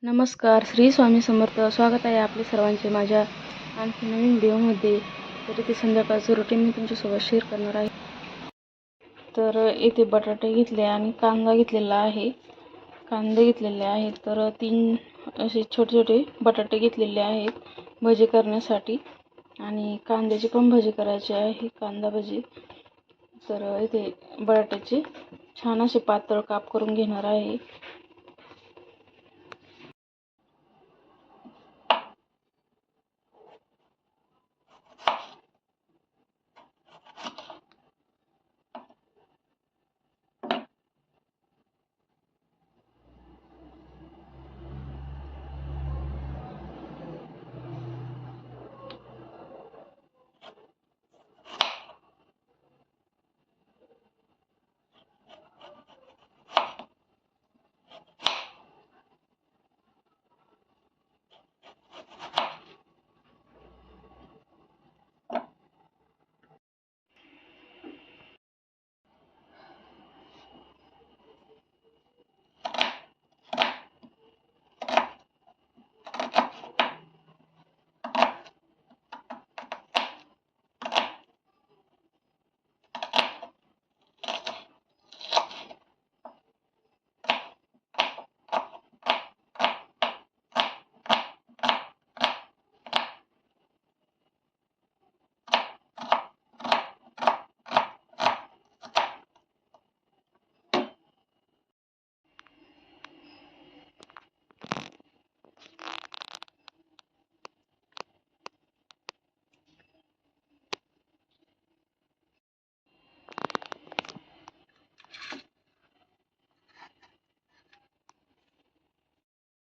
नमस्कार, श्री स्वामी समर्थ. स्वागत आहे आपले सर्वांचे माझ्या आणखी नवीन व्हिडिओमध्ये. तर इथे संध्याकाळचं रुटीन मी तुमच्यासोबत शेअर करणार आहे. तर इथे बटाटे घेतले आणि कांदा घेतलेला आहे. कांदे घेतलेले आहेत. तर 3 असे छोटे छोटे बटाटे घेतलेले आहेत भजी करण्यासाठी, आणि कांद्याची पण भजी करायची आहे, कांदा भजी. तर इथे बटाट्याचे छान असे पातळ काप करून घेणार आहे.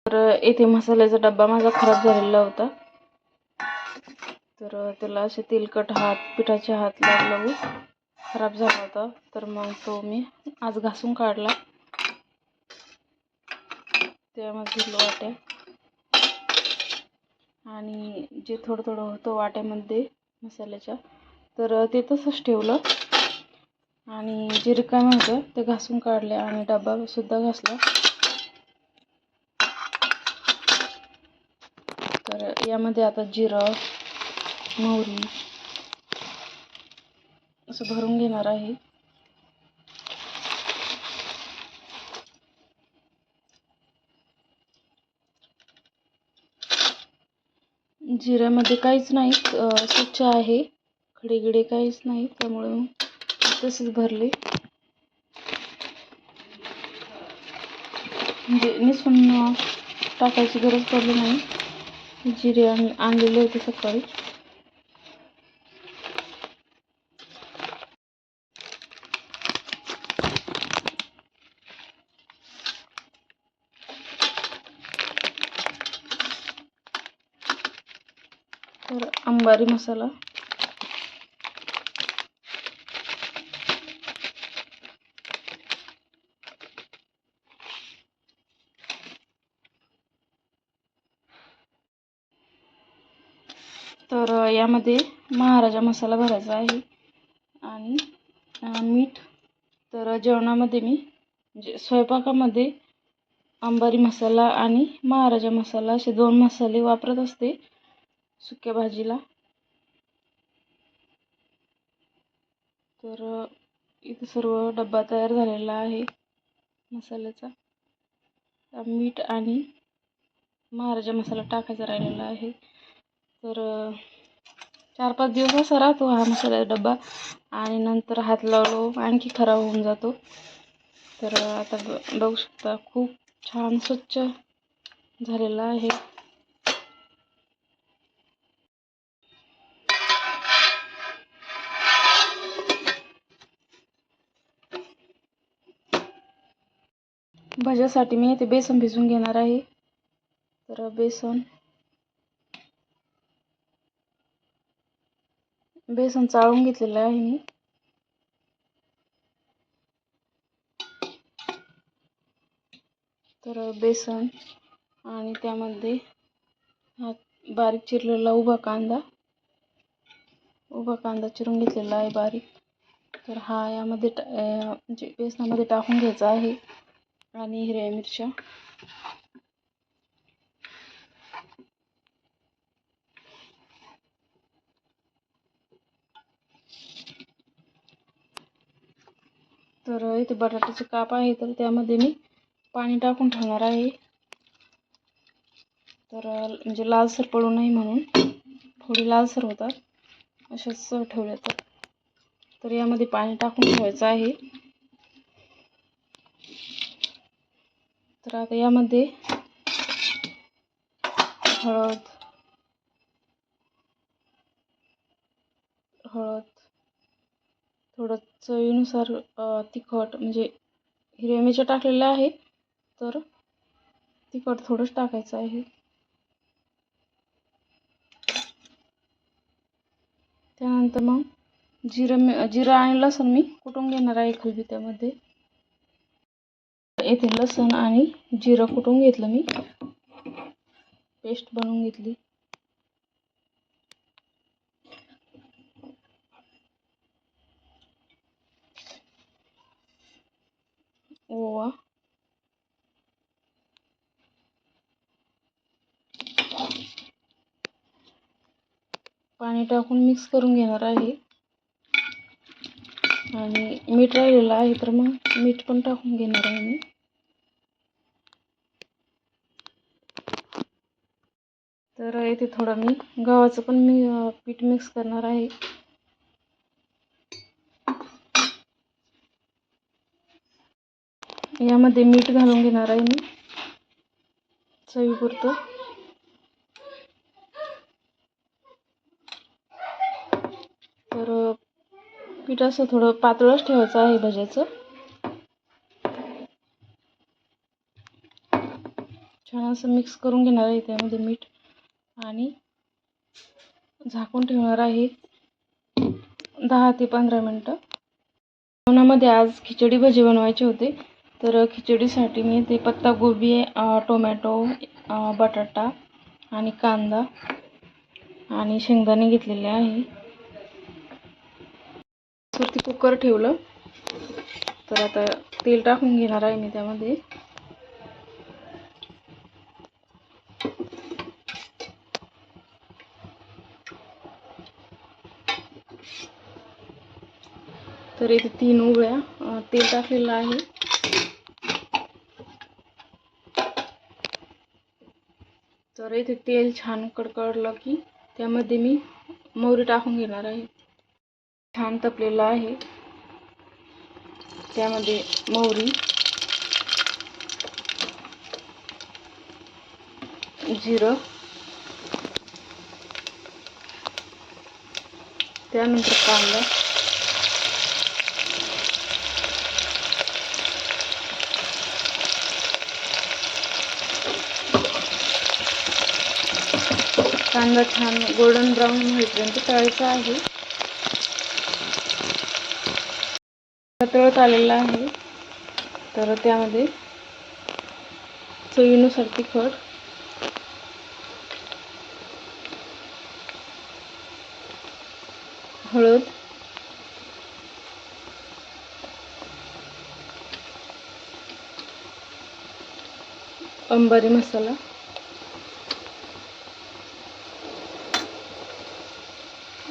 तर येथे मसाल्याचा डब्बा माझा खराब झालेला होता. तर त्याला असे तेलकट हात, पिठाचे हात लागून खराब झाला होता. तर मग तो मी आज घासून काढला. त्यामध्ये वाट्या आणि जे थोडं थोडं होतं वाट्यामध्ये मसाल्याच्या, तर ते तसंच ठेवलं. आणि जे रिकामे होतं ते घासून काढले आणि डब्बा सुद्धा घासला. तर यामध्ये आता जिरं, मोहरी असं भरून घेणार आहे. जिऱ्यामध्ये काहीच नाही, स्वच्छ आहे, खडेगिडे काहीच नाही, त्यामुळे तसेच भरले. म्हणजे निसून टाकायची गरज पडली नाही. जिरे आणलेले होते सकाळी. तर अंबारी मसाला, तर यामध्ये महाराजा मसाला भरायचा आहे आणि मीठ. तर जेवणामध्ये मी म्हणजे स्वयंपाकामध्ये अंबारी मसाला आणि महाराजा मसाला असे 2 मसाले वापरत असते सुक्या भाजीला. तर इथे सर्व डब्बा तयार झालेला आहे मसाल्याचा. मीठ आणि महाराजा मसाला टाकायचा राहिलेला आहे. तर 4-5 दिवस असा राहतो हा मसाल्याचा डब्बा, आणि नंतर हात लावलो आणखी खराब होऊन जातो. तर आता बघू शकता खूप छान स्वच्छ झालेला आहे. भज्यासाठी मी इथे बेसन भिजवून घेणार आहे. तर बेसन चाळून घेतलेलं आहे मी. तर बेसन आणि त्यामध्ये बारीक चिरलेला उभा कांदा चिरून घेतलेला आहे बारीक. तर हा यामध्ये म्हणजे बेसनामध्ये टाकून घ्यायचा आहे. आणि हिरव्या मिरच्या तर इथे बटाट्याचे काप आहे, तर त्यामध्ये मी पाणी टाकून ठेवणार आहे. तर म्हणजे लालसर पडू नये म्हणून, थोडी लालसर होतात अशाच ठेवल्या तर यामध्ये पाणी टाकून ठेवायचं आहे. तर आता यामध्ये हळद थोडं चवीनुसार तिखट, म्हणजे हिरव्या मिरच्या टाकलेल्या आहे, तर तिखट थोडंच टाकायचं आहे. त्यानंतर मग जिरं आणि लसूण मी कुटून घेणार आहे खलबत्त्यामध्ये. येथे लसूण आणि जिरं कुटून घेतलं मी, पेस्ट बनवून घेतली. ओवा, पाणी टाकून मिक्स करून घेणार आहे. आणि मीठ राहिलेलं आहे, तर मग मीठ पण टाकून घेणार आहे मी. तर इथे थोडं मी गव्हाचं पण पीठ मिक्स करणार आहे. यामध्ये मीठ घालून घेणार आहे मी चवीपुरतं. तर पीठ असं थोडं पातळच ठेवायचं आहे भज्याचं. छान असं मिक्स करून घेणार आहे त्यामध्ये मीठ, आणि झाकून ठेवणार आहे 10 ते 15 मिनटं. जेवणामध्ये आज खिचडी भजी बनवायचे होते, तर खिचडीसाठी मी ते पत्ताकोबी, टोमॅटो, बटाटा आणि कांदा आणि शेंगदाणे घेतलेले आहे. वरती कुकर ठेवलं, तर आता तेल टाकून घेणार आहे मी त्यामध्ये. तर इथे 3 उकळ्या तेल टाकलेलं आहे. तर इथे तेल छान कडकडलं की त्यामध्ये मी मोहरी टाकून घेणार आहे. छान तपलेलं आहे, त्यामध्ये मोहरी, जिरं, त्यानंतर कांदा, कांदा छान गोल्डन ब्राऊन होईपर्यंत तळायचा आहे. तळत आलेला आहे, तर त्यामध्ये चवीनुसार तिखट, हळद, अंबारी मसाला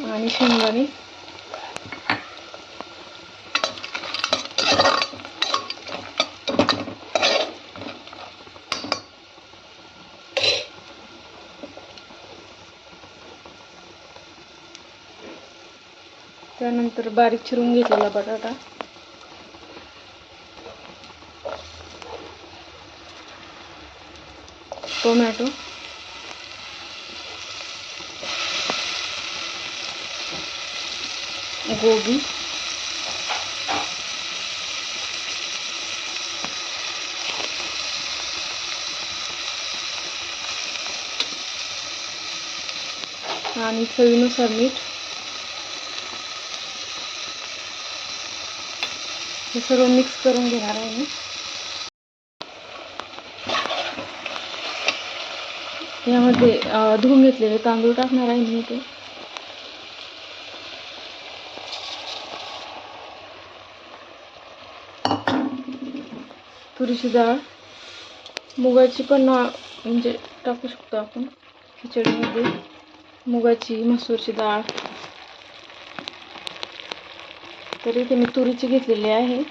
आणि शेंगदाणे. त्यानंतर बारीक चिरून घेतलेला बटाटा, टोमॅटो, गोबी, आणि चवीनुसार मीठ. हे सर्व मिक्स करून घेणार आहे मी. यामध्ये धुवून घेतलेले तांदूळ टाकणार आहे मी. ते तुरीची डाळ, मुगाची पण म्हणजे टाकू शकतो आपण खिचडीमध्ये. मुगाची, मसूरची डाळ. तर इथे मी तुरीची घेतलेली आहे.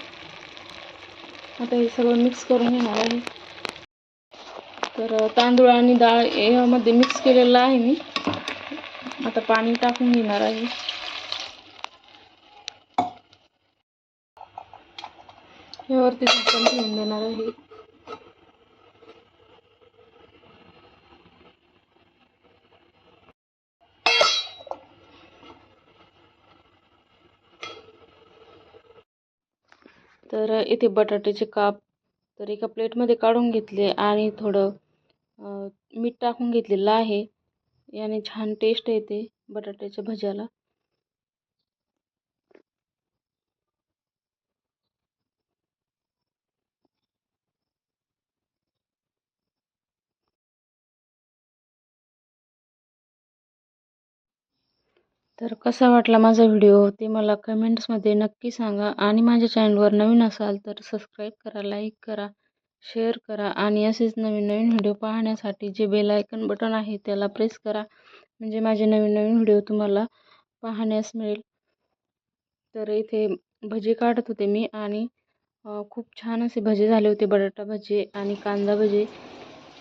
आता हे सगळं मिक्स करून घेणार आहे. तर तांदूळ आणि डाळ यामध्ये मिक्स केलेलं आहे मी. आता पाणी टाकून घेणार आहे. यावरती झाकण ठेवून देणार आहे. तर इथे बटाट्याचे काप तर एका प्लेटमध्ये काढून घेतले आणि थोडं मीठ टाकून घेतलेलं आहे. याने छान टेस्ट येते बटाट्याच्या भज्याला. तर कसा वाटला माझा व्हिडिओ ते मला कमेंट्समध्ये नक्की सांगा. आणि माझ्या चॅनलवर नवीन असाल तर सबस्क्राईब करा, लाईक करा, शेअर करा आणि असेच नवीन नवीन व्हिडिओ पाहण्यासाठी जे बेल आयकन बटन आहे त्याला प्रेस करा, म्हणजे माझे नवीन नवीन व्हिडिओ तुम्हाला पाहण्यास मिळेल. तर इथे भजी काढत होते मी आणि खूप छान असे भजे झाले होते, बटाटा भजे आणि कांदा भजे.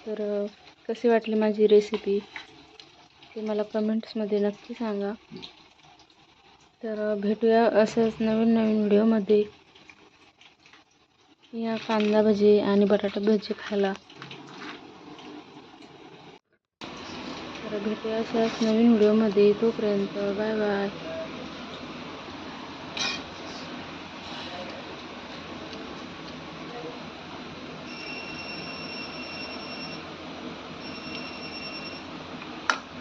तर कशी वाटली माझी रेसिपी ते मला कमेंट्समध्ये नक्की सांगा. तर भेटूया असंच नवीन नवीन व्हिडिओमध्ये. या कांदा भजी आणि बटाटा भजी खायला. तर भेटूया अशाच नवीन व्हिडिओमध्ये. तोपर्यंत बाय बाय.